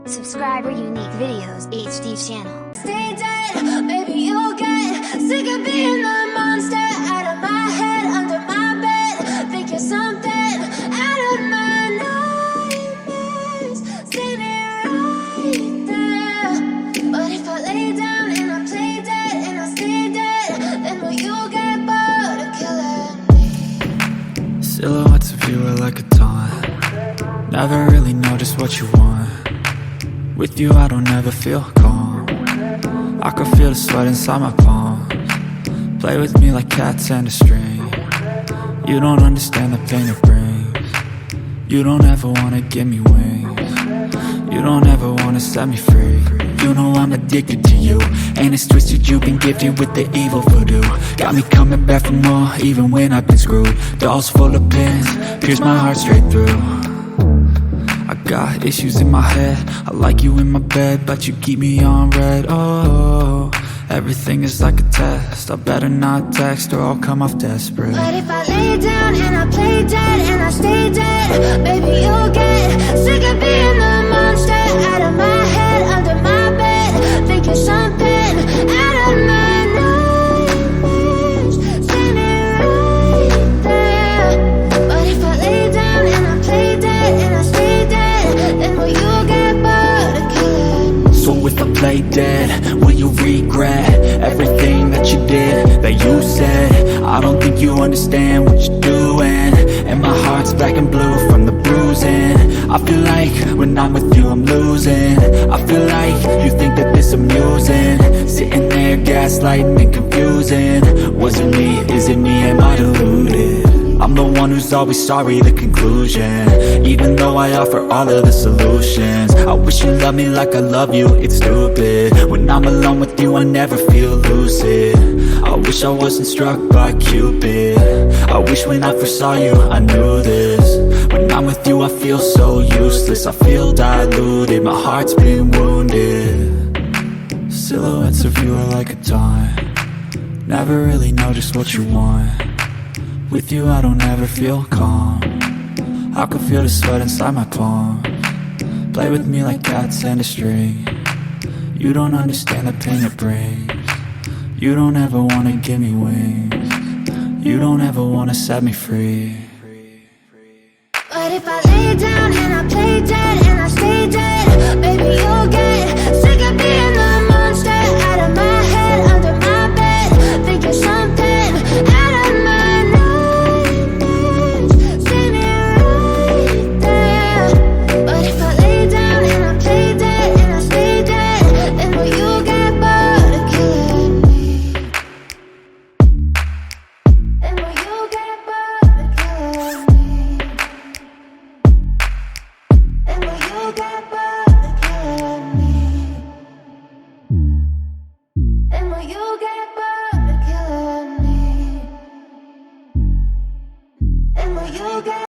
Subscribe for unique videos, HD channel. Stay dead, maybe you'll get sick of being the monster out of my head, under my bed. Think you're something out of my nightmares, standing right there. But if I lay down and I play dead and I stay dead, then will you get bored of killing me? Silhouettes of you are like a taunt. Never really know just what you want. With you I don't ever feel calm. I can feel the sweat inside my palms. Play with me like cats and a string. You don't understand the pain it brings. You don't ever wanna give me wings. You don't ever wanna set me free. You know I'm addicted to you, and it's twisted, you've been gifted with the evil voodoo. Got me coming back for more, even when I've been screwed. Dolls full of pins, pierce my heart straight through. I got issues in my head, I like you in my bed, but you keep me on red. Oh, everything is like a test, I better not text or I'll come off desperate. But if I lay down and I play dead and I stay dead, baby you'll get sick of being the monster out of my head, under my bed. Think you're something out of my nightmares, standing right there. But if I lay down and I play dead and I stay dead, then will you get bored of killing me? So if I play dead, will you regret everything that you did, that you said? I don't think you understand what you're doing, and my heart's black and blue from the bruising. I feel like when I'm with you I'm losing. I feel like you think that this amusing, sitting there gaslighting and confusing. Was it me? Is it me? Am I deluded? I'm the one who's always sorry, the conclusion, even though I offer all of the solutions. I wish you loved me like I love you, it's stupid. When I'm alone with you I never feel lucid. I wish I wasn't struck by Cupid. I wish when I first saw you I knew this. When I'm with you I feel so useless, I feel diluted, my heart's been wounded. Silhouettes of you are like a taunt. Never really know just what you want. With you I don't ever feel calm. I can feel the sweat inside my palms. Play with me like cats and a string. You don't understand the pain it brings. You don't ever wanna give me wings. You don't ever wanna set me free. But if I lay down and I play dead